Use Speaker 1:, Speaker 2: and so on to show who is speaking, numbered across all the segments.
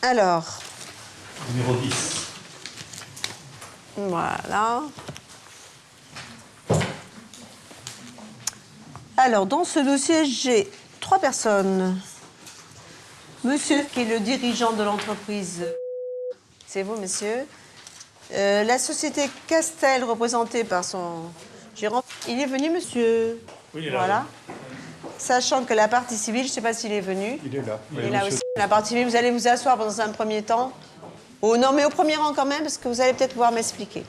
Speaker 1: Alors.
Speaker 2: Numéro 10.
Speaker 1: Voilà. Alors, dans ce dossier, j'ai 3 personnes. Monsieur, qui est le dirigeant de l'entreprise. C'est vous, monsieur. La société Castel, représentée par son gérant. Il est venu, monsieur?
Speaker 2: Oui, il est là.
Speaker 1: Voilà. Sachant que la partie civile, je ne sais pas s'il est venu.
Speaker 2: Il est là.
Speaker 1: Il est là aussi. La partie civile, vous allez vous asseoir dans un premier temps. Oh non, mais au premier rang quand même, parce que vous allez peut-être pouvoir m'expliquer.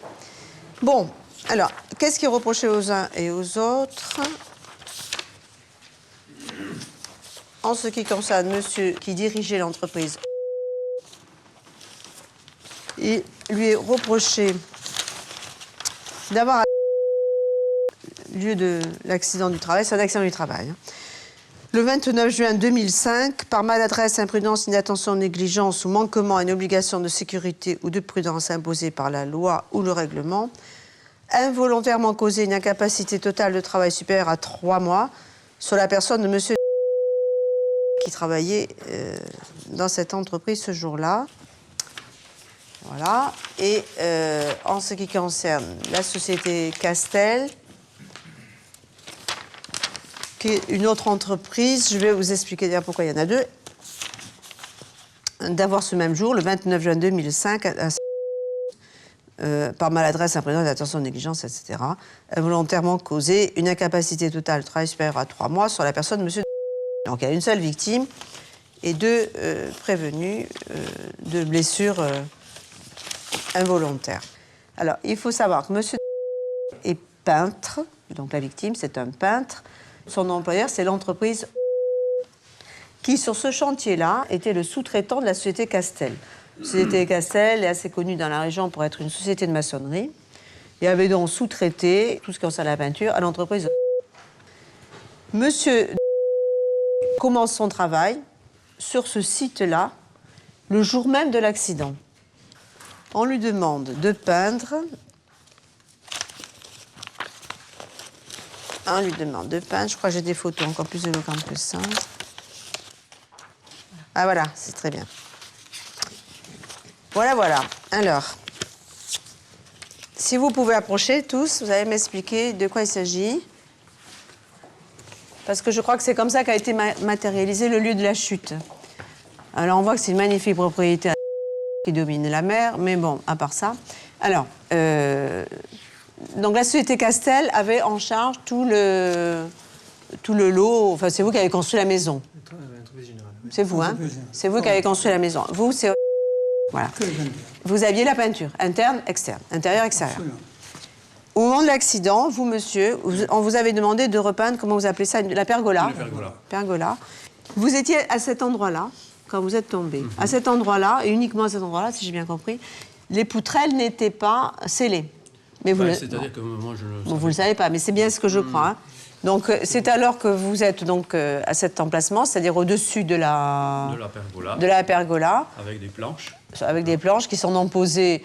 Speaker 1: Bon, alors, qu'est-ce qui est reproché aux uns et aux autres? En ce qui concerne monsieur qui dirigeait l'entreprise, il lui est reproché d'avoir lieu de l'accident du travail, c'est un accident du travail. Le 29 juin 2005, par maladresse, imprudence, inattention, négligence ou manquement à une obligation de sécurité ou de prudence imposée par la loi ou le règlement, involontairement causé une incapacité totale de travail supérieure à 3 mois sur la personne de monsieur qui travaillait dans cette entreprise ce jour-là. Voilà. Et en ce qui concerne la société Castel, qui est une autre entreprise, je vais vous expliquer d'ailleurs pourquoi il y en a 2, d'avoir ce même jour, le 29 juin 2005, par maladresse, imprudence, attention, négligence, etc., involontairement causé une incapacité totale de travail supérieure à 3 mois sur la personne de monsieur. Donc il y a une seule victime et 2 prévenus de blessures involontaires. Alors, il faut savoir que monsieur est peintre, donc la victime, c'est un peintre. Son employeur, c'est l'entreprise qui, sur ce chantier-là, était le sous-traitant de la société Castel. La société Castel est assez connue dans la région pour être une société de maçonnerie. Il avait donc sous-traité tout ce qui concerne la peinture à l'entreprise. Monsieur commence son travail sur ce site-là le jour même de l'accident. On lui demande de peindre. On lui demande de peindre. Je crois que j'ai des photos encore plus éloquentes que ça. Ah voilà, c'est très bien. Voilà, voilà. Alors, si vous pouvez approcher tous, vous allez m'expliquer de quoi il s'agit. Parce que je crois que c'est comme ça qu'a été matérialisé le lieu de la chute. Alors, on voit que c'est une magnifique propriété qui domine la mer, mais bon, à part ça. Alors, donc la société Castel avait en charge tout le lot. Enfin, c'est vous qui avez construit la maison. C'est vous, hein? C'est vous qui avez construit la maison. Vous, c'est... Voilà. Vous aviez la peinture, interne, externe, intérieur, extérieur. Au moment de l'accident, vous, monsieur, on vous avait demandé de repeindre, comment vous appelez ça, la pergola. La pergola. Pergola. Vous étiez à cet endroit-là, quand vous êtes tombé. À cet endroit-là, et uniquement à cet endroit-là, si j'ai bien compris, les poutrelles n'étaient pas scellées. Mais vous
Speaker 2: c'est-à-dire que moi, je le...
Speaker 1: Bon, vous ne le savez pas, mais c'est bien ce que je crois. Hein. Donc, c'est alors que vous êtes donc, à cet emplacement, c'est-à-dire au-dessus de la pergola.
Speaker 2: Avec des planches.
Speaker 1: Avec des planches qui sont posées.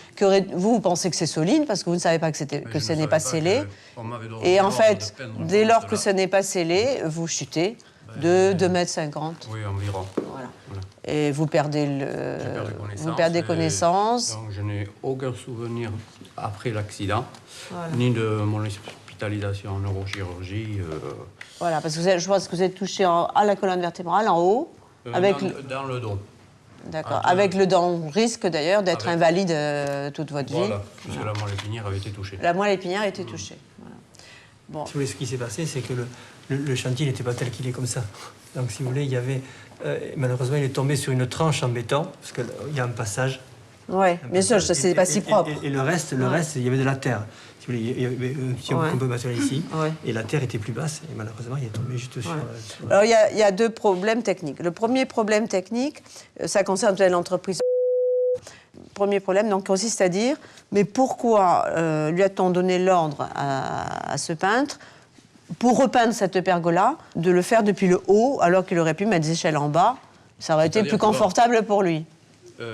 Speaker 1: Vous pensez que c'est solide parce que vous ne savez pas que ce n'est pas scellé. Et en fait, dès lors que ce n'est pas scellé, vous chutez de 2,50 m.
Speaker 2: Oui, environ.
Speaker 1: Voilà. Et vous perdez connaissance.
Speaker 2: Donc, je n'ai aucun souvenir après l'accident, ni de mon hospitalisation en neurochirurgie.
Speaker 1: Voilà, parce que je pense que vous êtes touché à la colonne vertébrale, en haut.
Speaker 2: Dans le dos.
Speaker 1: D'accord. Avec le risque d'ailleurs d'être invalide toute votre vie.
Speaker 2: Voilà, puisque la moelle épinière avait été touchée.
Speaker 1: La moelle épinière a été touchée. Voilà.
Speaker 3: Bon. Si vous voulez, ce qui s'est passé, c'est que le chantier n'était pas tel qu'il est comme ça. Donc, si vous voulez, il y avait... malheureusement, il est tombé sur une tranche en béton, parce qu'il y a un passage.
Speaker 1: Oui, bien sûr, c'est pas si propre.
Speaker 3: Et le reste, il y avait de la terre. Si vous voulez, il y avait un petit peu de matériel ici, et la terre était plus basse, et malheureusement, il est tombé juste sur...
Speaker 1: Alors, il y a 2 problèmes techniques. Le premier problème technique, ça concerne l'entreprise. Le premier problème donc, consiste à dire, mais pourquoi lui a-t-on donné l'ordre à ce peintre, pour repeindre cette pergola, de le faire depuis le haut, alors qu'il aurait pu mettre des échelles en bas? Ça aurait été plus confortable pour lui,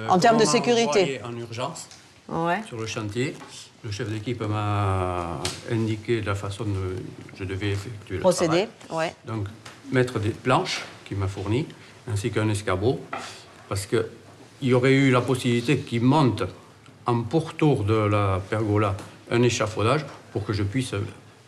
Speaker 1: en termes de sécurité.
Speaker 2: En urgence, sur le chantier, le chef d'équipe m'a indiqué la façon dont je devais effectuer le travail. Donc, mettre des planches qu'il m'a fournies, ainsi qu'un escabeau, parce qu'il il y aurait eu la possibilité qu'il monte en pourtour de la pergola un échafaudage pour que je puisse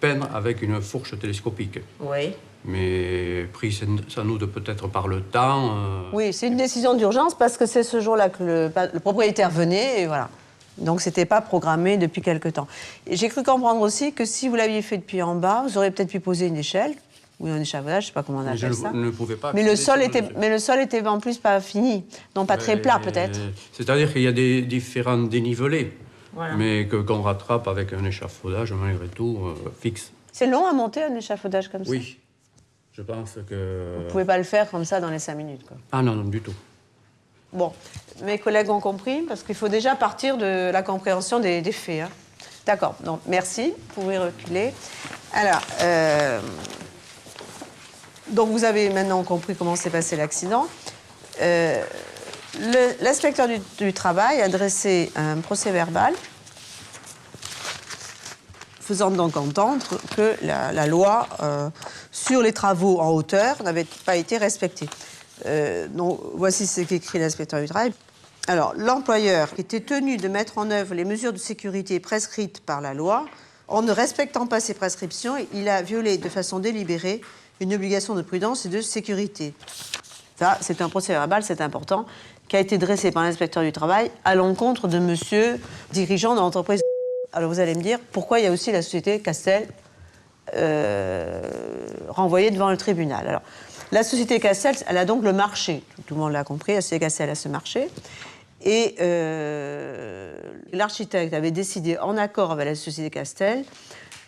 Speaker 2: peindre avec une fourche télescopique.
Speaker 1: Oui.
Speaker 2: Mais pris sans doute peut-être par le temps.
Speaker 1: Oui, c'est une décision d'urgence parce que c'est ce jour-là que le propriétaire venait et voilà. Donc c'était pas programmé depuis quelque temps. Et j'ai cru comprendre aussi que si vous l'aviez fait depuis en bas, vous auriez peut-être pu poser une échelle ou un échafaudage, je sais pas comment on appelle ça.
Speaker 2: Je ne pouvais pas.
Speaker 1: Mais le sol était en plus pas fini, donc pas très plat peut-être.
Speaker 2: C'est-à-dire qu'il y a des différents dénivelés,
Speaker 1: Voilà.
Speaker 2: mais qu'on rattrape avec un échafaudage malgré tout fixe.
Speaker 1: C'est long à monter un échafaudage comme ça.
Speaker 2: Oui. Je pense que...
Speaker 1: Vous ne pouvez pas le faire comme ça dans les 5 minutes, quoi.
Speaker 2: Ah non, non, du tout.
Speaker 1: Bon, mes collègues ont compris, parce qu'il faut déjà partir de la compréhension des faits. Hein. D'accord, donc merci, vous pouvez reculer. Alors, donc vous avez maintenant compris comment s'est passé l'accident. L'inspecteur du travail a dressé un procès-verbal faisant donc entendre que la loi sur les travaux en hauteur n'avait pas été respectée. Donc, voici ce qu'écrit l'inspecteur du travail. Alors, l'employeur était tenu de mettre en œuvre les mesures de sécurité prescrites par la loi. En ne respectant pas ces prescriptions, il a violé de façon délibérée une obligation de prudence et de sécurité. Ça, c'est un procès-verbal, c'est important, qui a été dressé par l'inspecteur du travail à l'encontre de monsieur dirigeant de l'entreprise. Alors vous allez me dire, pourquoi il y a aussi la société Castel renvoyée devant le tribunal. Alors, la société Castel, elle a donc le marché. Tout le monde l'a compris, la société Castel a ce marché. Et l'architecte avait décidé, en accord avec la société Castel,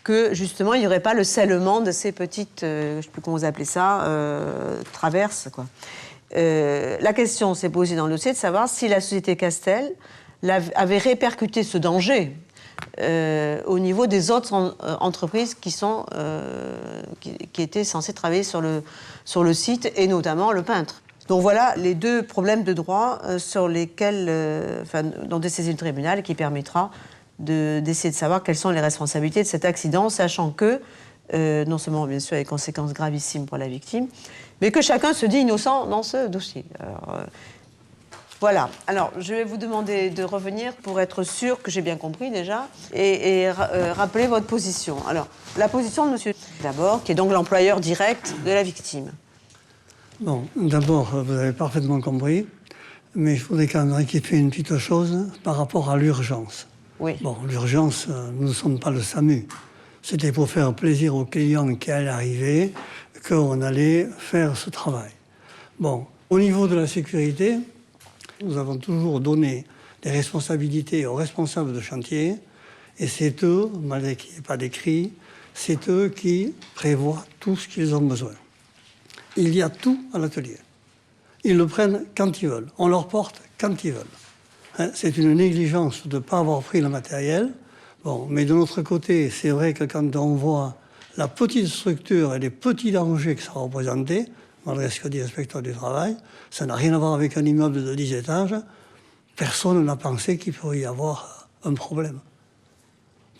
Speaker 1: que justement, il n'y aurait pas le scellement de ces petites, je ne sais plus comment vous appelez ça, traverses, quoi. La question s'est posée dans le dossier de savoir si la société Castel avait répercuté ce danger au niveau des autres entreprises qui étaient censées travailler sur le site, et notamment le peintre. Donc voilà les deux problèmes de droit sur lesquels dont est saisi le tribunal, qui permettra d'essayer de savoir quelles sont les responsabilités de cet accident, sachant que, non seulement bien sûr il y a des conséquences gravissimes pour la victime, mais que chacun se dit innocent dans ce dossier. Alors, voilà. Alors, je vais vous demander de revenir pour être sûr que j'ai bien compris déjà et rappeler votre position. Alors, la position de monsieur d'abord, qui est donc l'employeur direct de la victime.
Speaker 4: Bon, d'abord, vous avez parfaitement compris, mais je voudrais quand même rectifier une petite chose par rapport à l'urgence.
Speaker 1: Oui.
Speaker 4: Bon, l'urgence, nous ne sommes pas le SAMU. C'était pour faire plaisir aux clients qui allaient arriver qu'on allait faire ce travail. Bon, au niveau de la sécurité, nous avons toujours donné des responsabilités aux responsables de chantier, et c'est eux, malgré qu'il n'y ait pas d'écrit, c'est eux qui prévoient tout ce qu'ils ont besoin. Il y a tout à l'atelier. Ils le prennent quand ils veulent. On leur porte quand ils veulent. Hein, c'est une négligence de ne pas avoir pris le matériel. Bon, mais de l'autre côté, c'est vrai que quand on voit la petite structure et les petits dangers que ça représentait, malgré ce que dit l'inspecteur du travail, ça n'a rien à voir avec un immeuble de 10 étages. Personne n'a pensé qu'il pourrait y avoir un problème.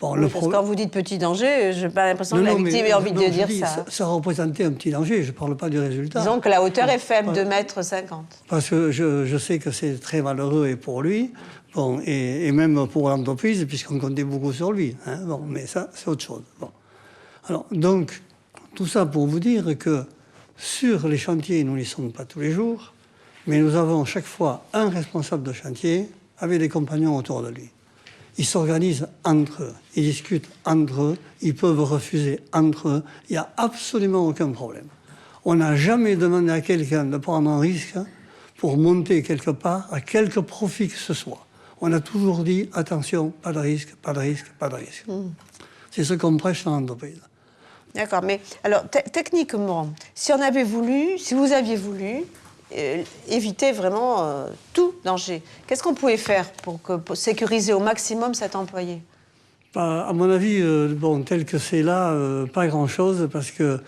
Speaker 4: Bon,
Speaker 1: oui, parce que quand vous dites petit danger, je n'ai pas l'impression que la victime ait envie de dire ça.
Speaker 4: Ça représentait un petit danger, je ne parle pas du résultat.
Speaker 1: Disons que la hauteur est faible, 2,50 m.
Speaker 4: Parce que je sais que c'est très malheureux et pour lui, bon, et même pour l'entreprise, puisqu'on comptait beaucoup sur lui. Hein, bon, mais ça, c'est autre chose. Bon. Alors, donc, tout ça pour vous dire que sur les chantiers, nous n'y sommes pas tous les jours, mais nous avons chaque fois un responsable de chantier avec des compagnons autour de lui. Ils s'organisent entre eux, ils discutent entre eux, ils peuvent refuser entre eux, il n'y a absolument aucun problème. On n'a jamais demandé à quelqu'un de prendre un risque pour monter quelque part à quelque profit que ce soit. On a toujours dit, attention, pas de risque, pas de risque, pas de risque. C'est ce qu'on prêche dans l'entreprise.
Speaker 1: D'accord, mais alors techniquement, si on avait voulu, si vous aviez voulu éviter vraiment tout danger, qu'est-ce qu'on pouvait faire pour sécuriser au maximum cet employé?
Speaker 4: À mon avis, bon, tel que c'est là, pas grand-chose, parce que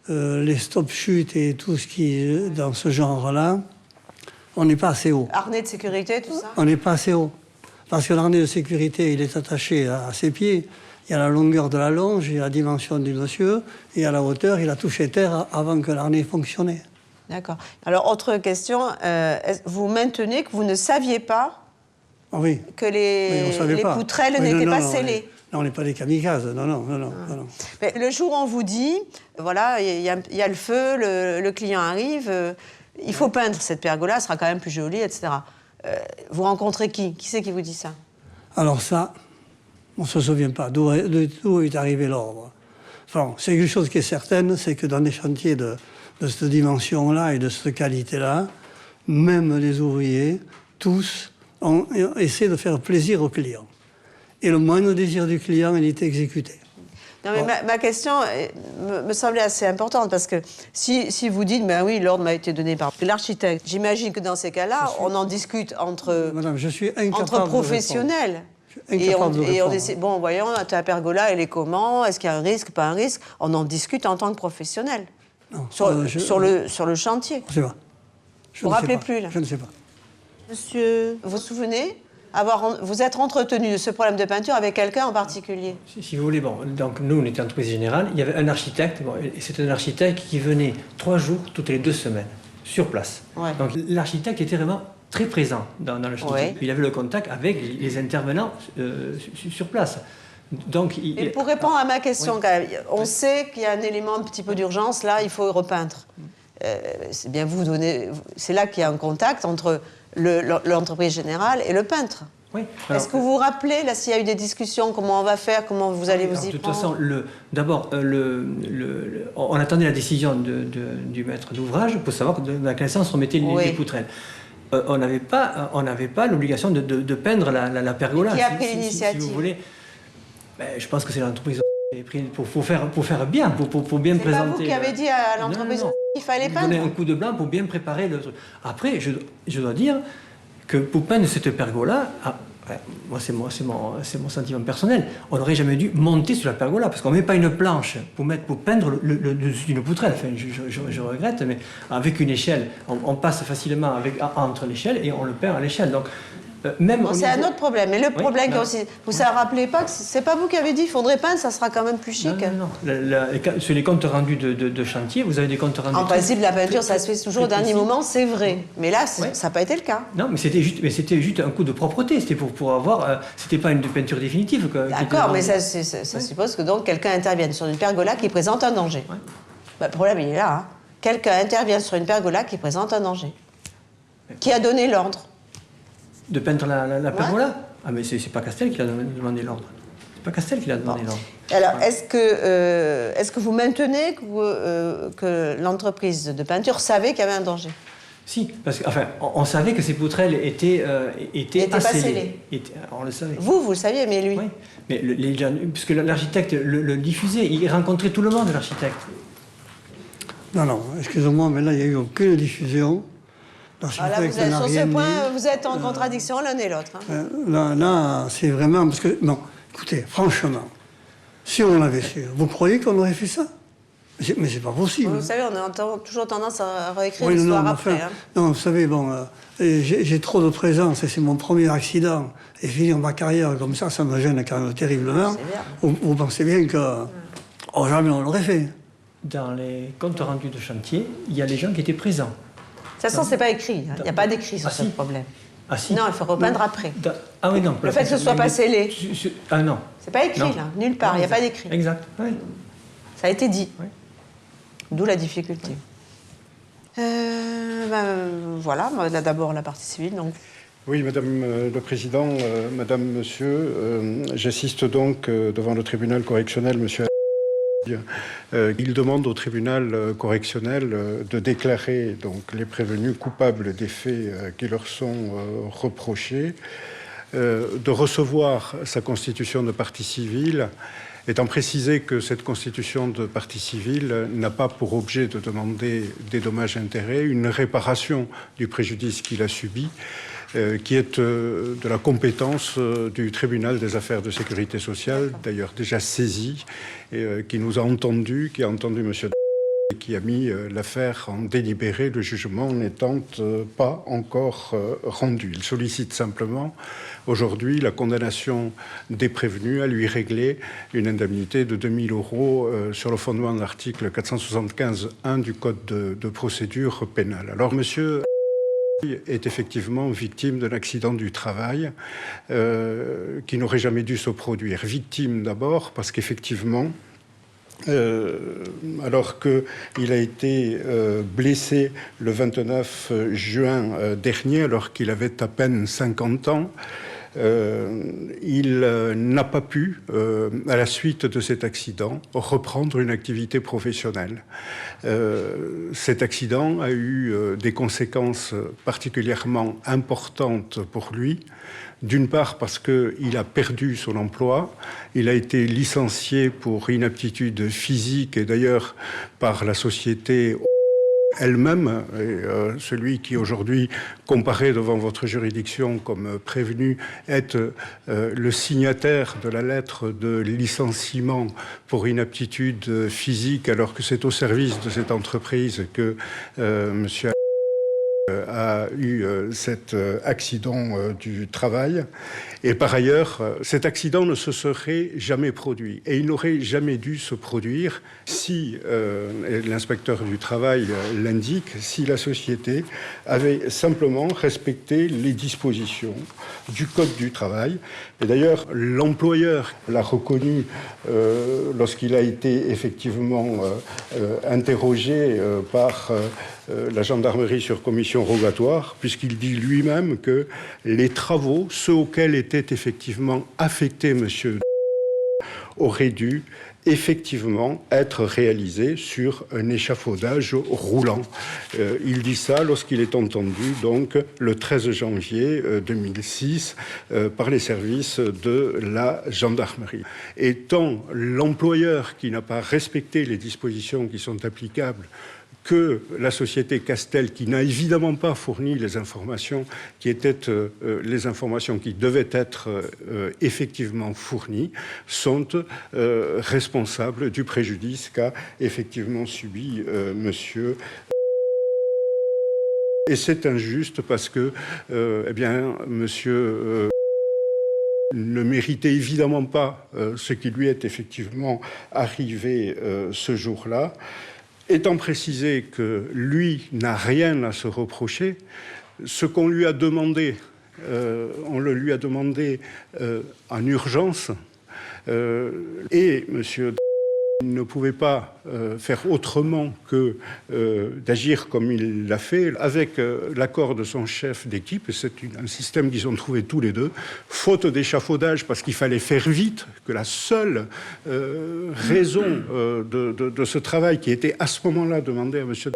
Speaker 4: les stop-chutes et tout ce qui est dans ce genre-là, on n'est pas assez haut.
Speaker 1: Harnais de sécurité, tout ça?
Speaker 4: On n'est pas assez haut. Parce que l'harnais de sécurité, il est attaché à ses pieds. Il y a la longueur de la longe, il y a la dimension du monsieur, et à la hauteur, il a touché terre avant que l'harnais fonctionnait.
Speaker 1: D'accord. Alors, autre question, vous maintenez que vous ne saviez pas que les poutrelles n'étaient pas scellées?
Speaker 4: Non, on n'est pas des kamikazes, non.
Speaker 1: Mais le jour où on vous dit, voilà, il y a le feu, le client arrive, il faut peindre cette pergola, elle sera quand même plus jolie, etc. Vous rencontrez qui? Qui c'est qui vous dit ça?
Speaker 4: Alors ça, on ne se souvient pas d'où est arrivé l'ordre. Enfin, c'est quelque chose qui est certaine, c'est que dans des chantiers de cette dimension-là et de cette qualité-là, même les ouvriers, tous, on essaie de faire plaisir au client. Et le moindre désir du client, il est exécuté.
Speaker 1: Non, mais ma question me semblait assez importante, parce que si vous dites, ben oui, l'ordre m'a été donné par l'architecte, j'imagine que dans ces cas-là, on en discute entre,
Speaker 4: Madame, je suis incapable
Speaker 1: entre professionnels. Et on essaie, bon, voyons, ta pergola, elle est comment? Est-ce qu'il y a un risque, pas un risque? On en discute en tant que professionnel.
Speaker 4: Non,
Speaker 1: sur le chantier.
Speaker 4: Je ne sais pas.
Speaker 1: Vous ne vous rappelez plus, là?
Speaker 4: Je ne sais pas.
Speaker 1: Monsieur, vous vous souvenez vous êtes entretenu de ce problème de peinture avec quelqu'un en particulier?
Speaker 3: Si vous voulez, bon, donc nous, on était entreprise générale, il y avait un architecte, bon, et c'était un architecte qui venait 3 jours toutes les 2 semaines, sur place.
Speaker 1: Ouais.
Speaker 3: Donc l'architecte était vraiment très présent dans le chantier. Ouais. Il avait le contact avec les intervenants sur place. Donc,
Speaker 1: et pour répondre à ma question, quand même, on sait qu'il y a un élément un petit peu d'urgence, là, il faut repeindre. C'est bien c'est là qu'il y a un contact entre l'entreprise générale et le peintre.
Speaker 3: Oui.
Speaker 1: Est-ce que vous vous rappelez, là, s'il y a eu des discussions, comment on va faire, comment vous allez vous y prendre?
Speaker 3: De toute façon, d'abord, on attendait la décision du maître d'ouvrage pour savoir dans quel sens on mettait les poutrelles. On n'avait pas l'obligation de peindre la pergola.
Speaker 1: Qui a pris l'initiative?
Speaker 3: Si vous voulez, je pense que c'est l'entreprise qui a pris pour faire bien, pour bien présenter. C'est pas
Speaker 1: vous qui avez dit à l'entreprise qu'il fallait peindre?
Speaker 3: Donner un coup de blanc pour bien préparer le truc. Après, je dois dire que pour peindre cette pergola, moi c'est mon sentiment personnel, on n'aurait jamais dû monter sur la pergola, parce qu'on ne met pas une planche pour peindre le dessus d'une poutrelle. Enfin, je regrette, mais avec une échelle, on passe facilement entre l'échelle et on le peint à l'échelle. Donc,
Speaker 1: c'est un autre problème. Mais le problème aussi, vous ne vous rappelez pas que c'est pas vous qui avez dit qu'il faudrait peindre, ça sera quand même plus chic.
Speaker 3: Non. Sur les comptes rendus de chantier, vous avez des comptes rendus.
Speaker 1: En principe, la peinture, ça se fait toujours au dernier moment, c'est vrai. Mais là, ça n'a pas été le cas.
Speaker 3: Non, mais c'était juste un coup de propreté. C'était pour avoir. C'était pas une peinture définitive.
Speaker 1: D'accord, mais ça suppose que donc quelqu'un intervienne sur une pergola qui présente un danger. Le problème, il est là. Hein. Quelqu'un intervient sur une pergola qui présente un danger. Qui a donné l'ordre? De peindre
Speaker 3: la pergola? Ah, mais c'est pas Castel qui a demandé l'ordre. C'est pas Castel qui a demandé l'ordre.
Speaker 1: Alors, est-ce que vous maintenez que l'entreprise de peinture savait qu'il y avait un danger?
Speaker 3: Si, parce qu'enfin, on savait que ces poutrelles étaient
Speaker 1: pas scellées.
Speaker 3: On le savait.
Speaker 1: Vous le saviez, mais lui?
Speaker 3: Oui, mais puisque l'architecte le diffusait, il rencontrait tout le monde, l'architecte.
Speaker 4: Non, excusez-moi, mais là, il n'y a eu aucune diffusion.
Speaker 1: Voilà, sur ce point, vous êtes en contradiction l'un et l'autre. Hein.
Speaker 4: Là, c'est vraiment... Parce que, non, écoutez, franchement, si on l'avait su, vous croyez qu'on aurait fait ça? Mais c'est pas possible.
Speaker 1: Vous savez, on a toujours tendance à réécrire l'histoire après. Hein.
Speaker 4: Non, vous savez, bon, j'ai trop de présence et c'est mon premier accident. Et finir ma carrière comme ça me gêne quand même terriblement. Vous pensez bien que... Oh, jamais on l'aurait fait.
Speaker 3: Dans les comptes rendus de chantier, il y a les gens qui étaient présents.
Speaker 1: De toute façon, c'est pas écrit. Il n'y a pas d'écrit sur ce problème.
Speaker 3: Ah si.
Speaker 1: Non, il faut repeindre après.
Speaker 3: Ah oui, non.
Speaker 1: Le fait que ce soit pas scellé.
Speaker 3: Ah non.
Speaker 1: C'est pas écrit, là. Nulle part. Il n'y a pas d'écrit.
Speaker 3: Exact. Oui.
Speaker 1: Ça a été dit.
Speaker 3: Oui.
Speaker 1: D'où la difficulté. Voilà, d'abord la partie civile, donc.
Speaker 5: Oui, Madame le Président, Madame, Monsieur, j'assiste donc devant le tribunal correctionnel, Monsieur. Il demande au tribunal correctionnel de déclarer donc les prévenus coupables des faits qui leur sont reprochés, de recevoir sa constitution de partie civile, étant précisé que cette constitution de partie civile n'a pas pour objet de demander des dommages-intérêts, une réparation du préjudice qu'il a subi, qui est de la compétence du tribunal des affaires de sécurité sociale, d'ailleurs déjà saisi, et qui nous a entendus, qui a entendu M. qui a mis l'affaire en délibéré, le jugement n'étant pas encore rendu. Il sollicite simplement aujourd'hui la condamnation des prévenus à lui régler une indemnité de 2 000 € sur le fondement de l'article 475.1 du Code de procédure pénale. Alors, monsieur est effectivement victime d'un accident du travail qui n'aurait jamais dû se produire. Victime d'abord parce qu'effectivement, alors qu'il a été blessé le 29 juin dernier, alors qu'il avait à peine 50 ans, il n'a pas pu, à la suite de cet accident, reprendre une activité professionnelle. Cet accident a eu des conséquences particulièrement importantes pour lui. D'une part parce qu'il a perdu son emploi, il a été licencié pour inaptitude physique et d'ailleurs par la société elle-même, celui qui aujourd'hui comparaît devant votre juridiction comme prévenu est le signataire de la lettre de licenciement pour inaptitude physique alors que c'est au service de cette entreprise que monsieur a eu cet accident du travail. Et par ailleurs, cet accident ne se serait jamais produit. Et il n'aurait jamais dû se produire si, l'inspecteur du travail l'indique, si la société avait simplement respecté les dispositions du Code du travail. Et d'ailleurs, l'employeur l'a reconnu lorsqu'il a été effectivement interrogé par la gendarmerie sur commission rogatoire, puisqu'il dit lui-même que les travaux, ceux auxquels était effectivement affecté monsieur auraient dû effectivement être réalisés sur un échafaudage roulant. Il dit ça lorsqu'il est entendu donc le 13 janvier 2006 par les services de la gendarmerie. Et tant l'employeur qui n'a pas respecté les dispositions qui sont applicables que la société Castel, qui n'a évidemment pas fourni les informations qui étaient les informations qui devaient être effectivement fournies, sont responsables du préjudice qu'a effectivement subi monsieur. Et c'est injuste parce que, eh bien, monsieur ne méritait évidemment pas ce qui lui est effectivement arrivé ce jour-là. Étant précisé que lui n'a rien à se reprocher, ce qu'on lui a demandé, on le lui a demandé en urgence, et monsieur ne pouvait pas faire autrement que d'agir comme il l'a fait, avec l'accord de son chef d'équipe, et c'est un système qu'ils ont trouvé tous les deux, faute d'échafaudage, parce qu'il fallait faire vite, que la seule raison de ce travail qui était à ce moment-là demandé à monsieur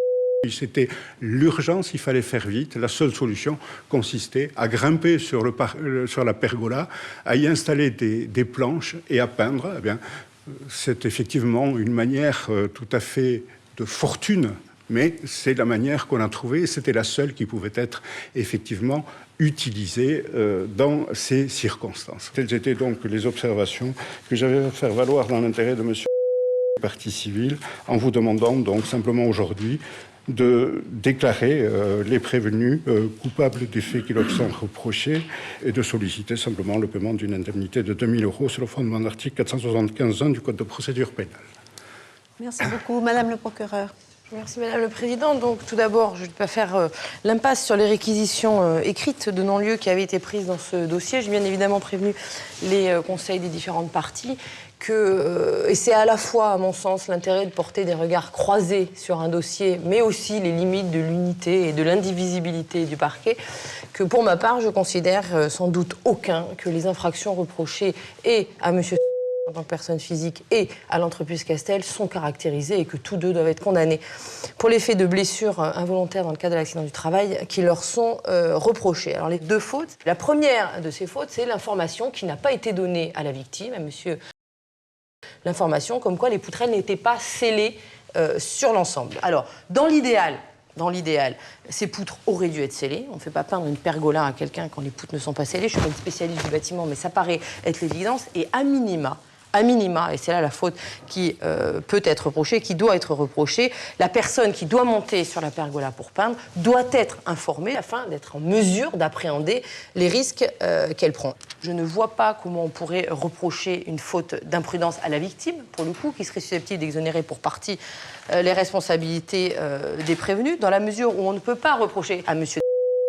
Speaker 5: c'était l'urgence, il fallait faire vite. La seule solution consistait à grimper sur la pergola, à y installer des planches et à peindre. Eh bien, c'est effectivement une manière tout à fait de fortune, mais c'est la manière qu'on a trouvée et c'était la seule qui pouvait être effectivement utilisée dans ces circonstances. Telles étaient donc les observations que j'avais à faire valoir dans l'intérêt de monsieur partie civile, en vous demandant donc simplement aujourd'hui de déclarer les prévenus coupables des faits qui leur sont reprochés et de solliciter simplement le paiement d'une indemnité de 2 000 € sur le fondement de l'article 475.1 du Code de procédure pénale.
Speaker 1: Merci beaucoup. Madame le procureur.
Speaker 6: Merci Madame le Président. Donc tout d'abord, je ne vais pas faire l'impasse sur les réquisitions écrites de non-lieu qui avaient été prises dans ce dossier. J'ai bien évidemment prévenu les conseils des différentes parties et c'est à la fois, à mon sens, l'intérêt de porter des regards croisés sur un dossier, mais aussi les limites de l'unité et de l'indivisibilité du parquet, que pour ma part, je considère sans doute aucun que les infractions reprochées et à monsieur en tant que personne physique et à l'entreprise Castel sont caractérisées et que tous deux doivent être condamnés pour les faits de blessures involontaires dans le cadre de l'accident du travail qui leur sont reprochés. Alors les deux fautes, la première de ces fautes, c'est l'information qui n'a pas été donnée à la victime, à monsieur, l'information comme quoi les poutrelles n'étaient pas scellées sur l'ensemble. Alors, dans l'idéal, ces poutres auraient dû être scellées. On ne fait pas peindre une pergola à quelqu'un quand les poutres ne sont pas scellées. Je ne suis pas une spécialiste du bâtiment, mais ça paraît être l'évidence. Et à minima, à minima, et c'est là la faute qui peut être reprochée, qui doit être reprochée, la personne qui doit monter sur la pergola pour peindre doit être informée afin d'être en mesure d'appréhender les risques qu'elle prend. Je ne vois pas comment on pourrait reprocher une faute d'imprudence à la victime, pour le coup, qui serait susceptible d'exonérer pour partie les responsabilités des prévenus, dans la mesure où on ne peut pas reprocher à monsieur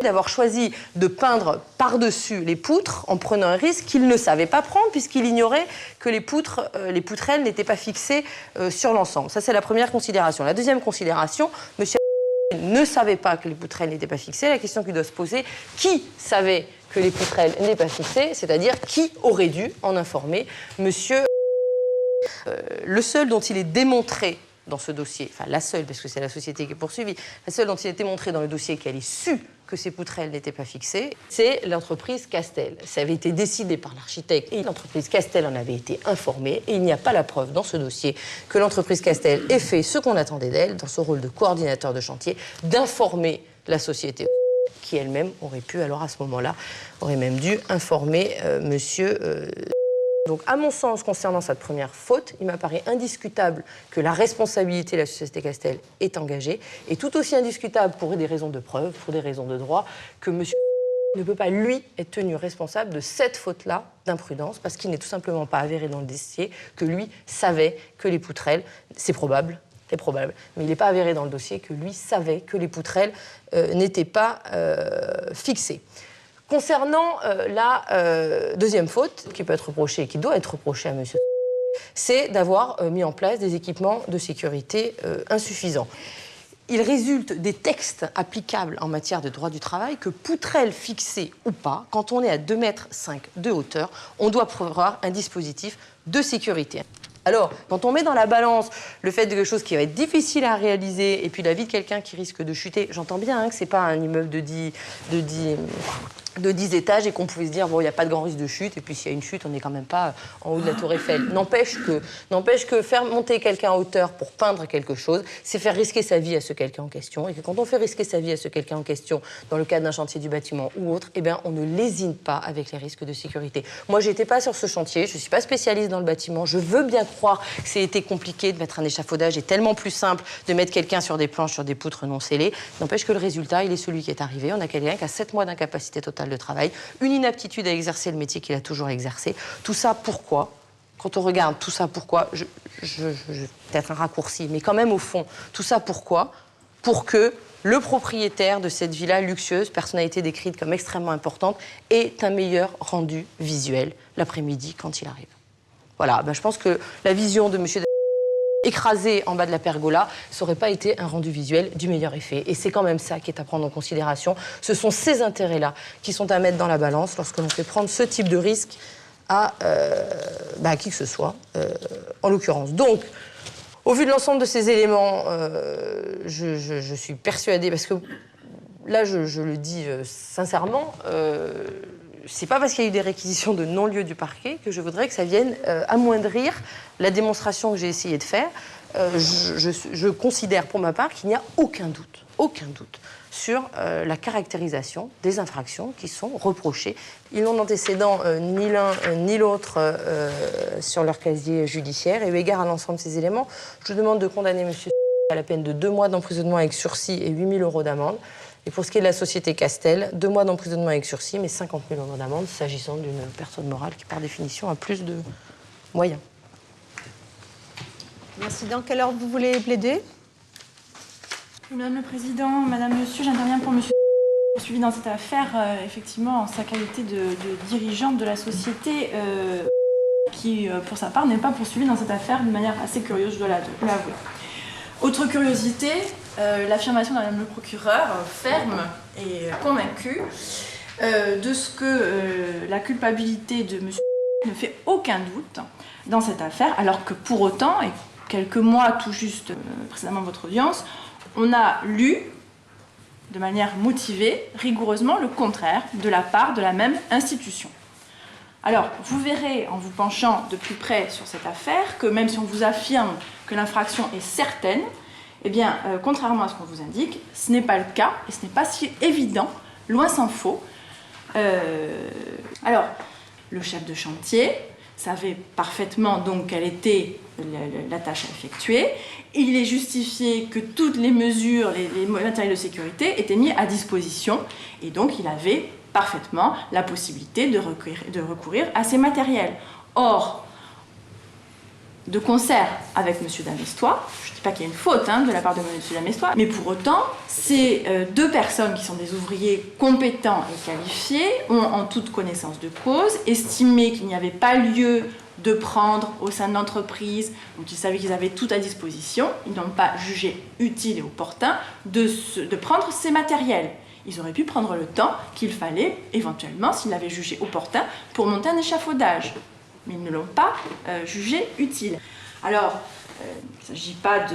Speaker 6: d'avoir choisi de peindre par-dessus les poutres en prenant un risque qu'il ne savait pas prendre puisqu'il ignorait que les poutrelles n'étaient pas fixées sur l'ensemble. Ça, c'est la première considération. La deuxième considération, monsieur ne savait pas que les poutrelles n'étaient pas fixées. La question qui doit se poser, qui savait que les poutrelles n'étaient pas fixées, c'est-à-dire qui aurait dû en informer monsieur le seul dont il est démontré dans ce dossier, enfin la seule, parce que c'est la société qui est poursuivie, la seule dont il était montré dans le dossier qu'elle ait su que ces poutrelles n'étaient pas fixées, c'est l'entreprise Castel. Ça avait été décidé par l'architecte et l'entreprise Castel en avait été informée et il n'y a pas la preuve dans ce dossier que l'entreprise Castel ait fait ce qu'on attendait d'elle, dans son rôle de coordinateur de chantier, d'informer la société qui elle-même aurait pu, alors à ce moment-là, aurait même dû informer monsieur... Donc, à mon sens, concernant cette première faute, il m'apparaît indiscutable que la responsabilité de la société Castel est engagée, et tout aussi indiscutable pour des raisons de preuve, pour des raisons de droit, que monsieur ne peut pas, lui, être tenu responsable de cette faute-là d'imprudence, parce qu'il n'est tout simplement pas avéré dans le dossier que lui savait que les poutrelles, c'est probable, mais il n'est pas avéré dans le dossier que lui savait que les poutrelles n'étaient pas fixées. Concernant la deuxième faute qui peut être reprochée, qui doit être reprochée à monsieur, c'est d'avoir mis en place des équipements de sécurité insuffisants. Il résulte des textes applicables en matière de droit du travail que, poutrelles fixées ou pas, quand on est à 2,5 mètres de hauteur, on doit prévoir un dispositif de sécurité. Alors, quand on met dans la balance le fait de quelque chose qui va être difficile à réaliser et puis la vie de quelqu'un qui risque de chuter, j'entends bien que ce n'est pas un immeuble de 10 étages et qu'on pouvait se dire, bon, il n'y a pas de grand risque de chute, et puis s'il y a une chute, on n'est quand même pas en haut de la tour Eiffel. N'empêche que faire monter quelqu'un en hauteur pour peindre quelque chose, c'est faire risquer sa vie à ce quelqu'un en question, et que quand on fait risquer sa vie à ce quelqu'un en question, dans le cadre d'un chantier du bâtiment ou autre, eh bien, on ne lésine pas avec les risques de sécurité. Moi, je n'étais pas sur ce chantier, je ne suis pas spécialiste dans le bâtiment, je veux bien croire que c'était compliqué de mettre un échafaudage, et tellement plus simple de mettre quelqu'un sur des planches, sur des poutres non scellées. N'empêche que le résultat, il est celui qui est arrivé. On a quelqu'un qui a 7 mois d'incapacité totale de travail, une inaptitude à exercer le métier qu'il a toujours exercé. Tout ça, pourquoi ? Quand on regarde tout ça, pourquoi ? Peut-être un raccourci, mais quand même au fond, tout ça, pourquoi ? Pour que le propriétaire de cette villa luxueuse, personnalité décrite comme extrêmement importante, ait un meilleur rendu visuel l'après-midi quand il arrive. Voilà, je pense que la vision de monsieur écrasé en bas de la pergola, ça n'aurait pas été un rendu visuel du meilleur effet. Et c'est quand même ça qui est à prendre en considération. Ce sont ces intérêts-là qui sont à mettre dans la balance lorsque l'on fait prendre ce type de risque à qui que ce soit, en l'occurrence. Donc, au vu de l'ensemble de ces éléments, je suis persuadée, parce que là, je le dis sincèrement, c'est pas parce qu'il y a eu des réquisitions de non-lieu du parquet que je voudrais que ça vienne amoindrir la démonstration que j'ai essayé de faire. Je considère pour ma part qu'il n'y a aucun doute sur la caractérisation des infractions qui sont reprochées. Ils n'ont d'antécédent ni l'un ni l'autre sur leur casier judiciaire. Et eu égard à l'ensemble de ces éléments, je demande de condamner M. à la peine de 2 mois d'emprisonnement avec sursis et 8 000 € d'amende. Et pour ce qui est de la société Castel, 2 mois d'emprisonnement avec sursis, mais 50 000 € d'amende, s'agissant d'une personne morale qui, par définition, a plus de moyens.
Speaker 1: Merci. Dans quelle ordre vous voulez plaider ?
Speaker 7: Madame le Président, Madame, Monsieur, j'interviens pour Monsieur poursuivi dans cette affaire, effectivement, en sa qualité de dirigeante de la société, qui, pour sa part, n'est pas poursuivie dans cette affaire de manière assez curieuse, je dois l'avouer. Autre curiosité, l'affirmation de Madame le procureur, ferme et convaincue, de ce que la culpabilité de Monsieur ne fait aucun doute dans cette affaire, alors que pour autant, et quelques mois tout juste précédemment votre audience, on a lu de manière motivée, rigoureusement, le contraire de la part de la même institution. Alors, vous verrez, en vous penchant de plus près sur cette affaire, que même si on vous affirme que l'infraction est certaine, eh bien, contrairement à ce qu'on vous indique, ce n'est pas le cas, et ce n'est pas si évident, loin s'en faut. Alors, le chef de chantier savait parfaitement donc quelle était la tâche à effectuer. Il est justifié que toutes les mesures, les matériels de sécurité étaient mis à disposition et donc il avait parfaitement la possibilité de recourir à ces matériels. Or, de concert avec M. Damestois, je ne dis pas qu'il y a une faute de la part de M. Damestois, mais pour autant, ces deux personnes qui sont des ouvriers compétents et qualifiés ont, en toute connaissance de cause, estimé qu'il n'y avait pas lieu de prendre au sein de l'entreprise, donc ils savaient qu'ils avaient tout à disposition, ils n'ont pas jugé utile et opportun de prendre ces matériels. Ils auraient pu prendre le temps qu'il fallait, éventuellement, s'ils l'avaient jugé opportun, pour monter un échafaudage. Mais ils ne l'ont pas jugé utile. Alors, il ne s'agit pas,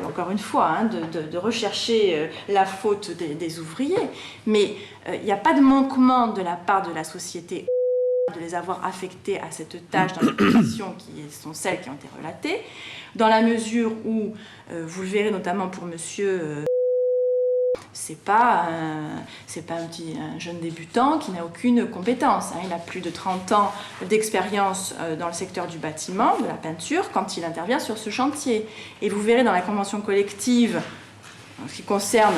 Speaker 7: encore une fois, de rechercher la faute des ouvriers, mais il n'y a pas de manquement de la part de la société de les avoir affectés à cette tâche dans les conditions qui sont celles qui ont été relatées, dans la mesure où, vous le verrez notamment pour monsieur... c'est pas un jeune débutant qui n'a aucune compétence. Il a plus de 30 ans d'expérience dans le secteur du bâtiment, de la peinture, quand il intervient sur ce chantier. Et vous verrez dans la convention collective, en ce qui concerne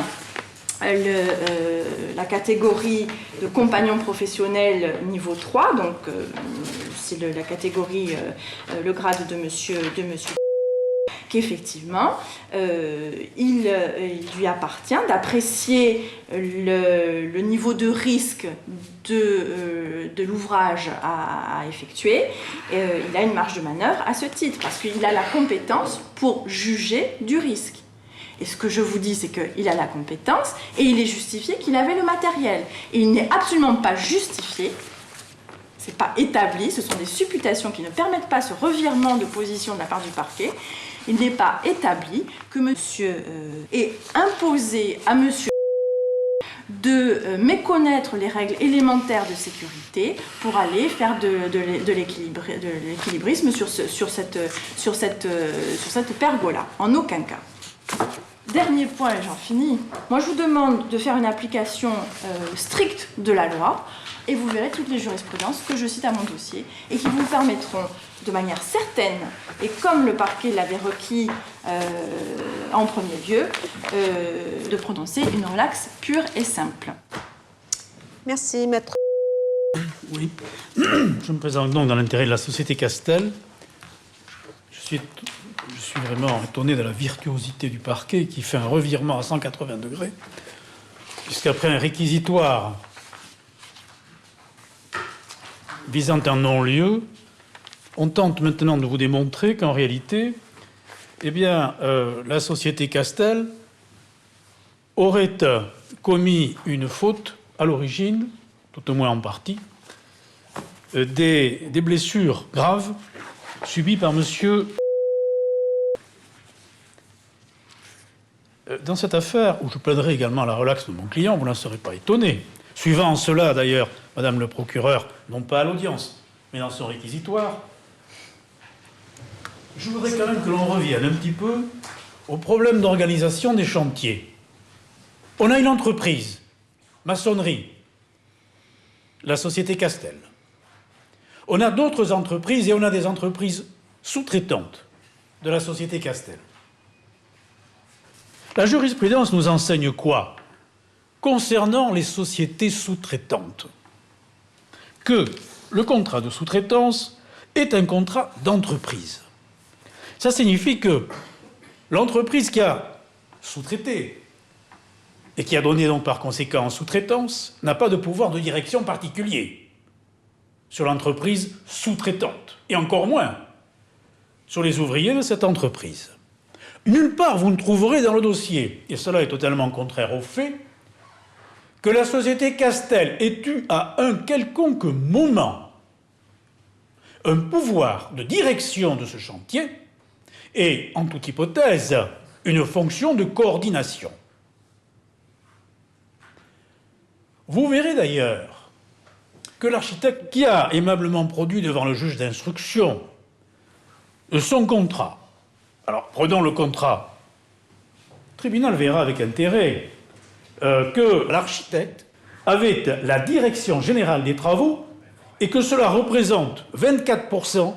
Speaker 7: la catégorie de compagnons professionnels niveau 3, donc c'est la catégorie, le grade de monsieur qu'effectivement, il lui appartient d'apprécier le niveau de risque de l'ouvrage à effectuer. Il a une marge de manœuvre à ce titre, parce qu'il a la compétence pour juger du risque. Et ce que je vous dis, c'est qu'il a la compétence et il est justifié qu'il avait le matériel. Et il n'est absolument pas justifié, c'est pas établi, ce sont des supputations qui ne permettent pas ce revirement de position de la part du parquet. Il n'est pas établi que monsieur ait imposé à monsieur de méconnaître les règles élémentaires de sécurité pour aller faire de l'équilibrisme sur cette pergola. En aucun cas. Dernier point, et j'en finis. Moi, je vous demande de faire une application stricte de la loi, et vous verrez toutes les jurisprudences que je cite à mon dossier, et qui vous permettront, de manière certaine, et comme le parquet l'avait requis en premier lieu, de prononcer une relaxe pure et simple.
Speaker 1: Merci, maître.
Speaker 8: Oui, je me présente donc dans l'intérêt de la société Castel. Je suis vraiment étonné de la virtuosité du parquet qui fait un revirement à 180 degrés, puisqu'après un réquisitoire visant un non-lieu, on tente maintenant de vous démontrer qu'en réalité, la société Castel aurait commis une faute à l'origine, tout au moins en partie, des blessures graves subies par monsieur. Dans cette affaire, où je plaiderai également à la relaxe de mon client, vous n'en serez pas étonné. Suivant cela, d'ailleurs, Madame le procureur, non pas à l'audience, mais dans son réquisitoire, je voudrais quand même que l'on revienne un petit peu au problème d'organisation des chantiers. On a une entreprise, maçonnerie, la société Castel. On a d'autres entreprises et on a des entreprises sous-traitantes de la société Castel. La jurisprudence nous enseigne quoi concernant les sociétés sous-traitantes? Que le contrat de sous-traitance est un contrat d'entreprise. Ça signifie que l'entreprise qui a sous-traité et qui a donné donc par conséquent en sous-traitance n'a pas de pouvoir de direction particulier sur l'entreprise sous-traitante, et encore moins sur les ouvriers de cette entreprise. Nulle part vous ne trouverez dans le dossier, et cela est totalement contraire au fait, que la société Castel ait eu à un quelconque moment un pouvoir de direction de ce chantier et, en toute hypothèse, une fonction de coordination. Vous verrez d'ailleurs que l'architecte qui a aimablement produit devant le juge d'instruction son contrat. Alors, prenons le contrat. Le tribunal verra avec intérêt que l'architecte avait la direction générale des travaux et que cela représente 24%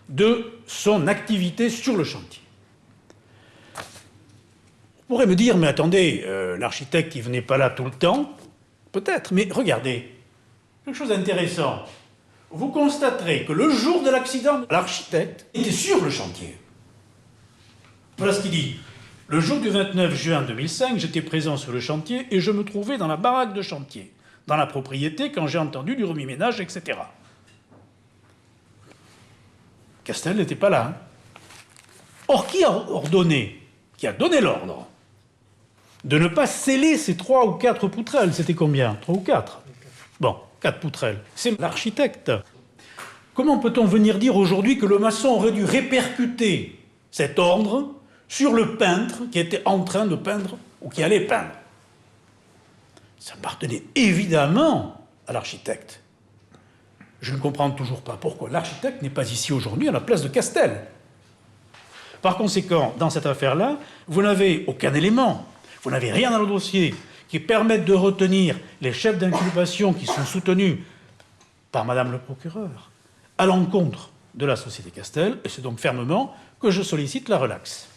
Speaker 8: de son activité sur le chantier. Vous pourrez me dire, mais attendez, l'architecte, il ne venait pas là tout le temps? Peut-être, mais regardez, quelque chose d'intéressant. Vous constaterez que le jour de l'accident, l'architecte était sur le chantier. Voilà ce qu'il dit. Le jour du 29 juin 2005, j'étais présent sur le chantier et je me trouvais dans la baraque de chantier, dans la propriété, quand j'ai entendu du remue-ménage, etc. Castel n'était pas là. Hein. Or, qui a ordonné, qui a donné l'ordre de ne pas sceller ces 3 ou 4 poutrelles? C'était combien? 3 ou 4? Bon, 4 poutrelles. C'est l'architecte. Comment peut-on venir dire aujourd'hui que le maçon aurait dû répercuter cet ordre sur le peintre qui était en train de peindre ou qui allait peindre? Ça appartenait évidemment à l'architecte. Je ne comprends toujours pas pourquoi l'architecte n'est pas ici aujourd'hui à la place de Castel. Par conséquent, dans cette affaire-là, vous n'avez aucun élément, vous n'avez rien dans le dossier qui permette de retenir les chefs d'inculpation qui sont soutenus par Madame le procureur à l'encontre de la société Castel, et c'est donc fermement que je sollicite la relaxe.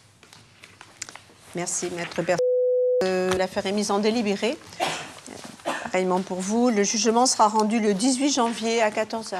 Speaker 1: Merci, Maître Berset. L'affaire est mise en délibéré. Pareillement pour vous. Le jugement sera rendu le 18 janvier à 14h.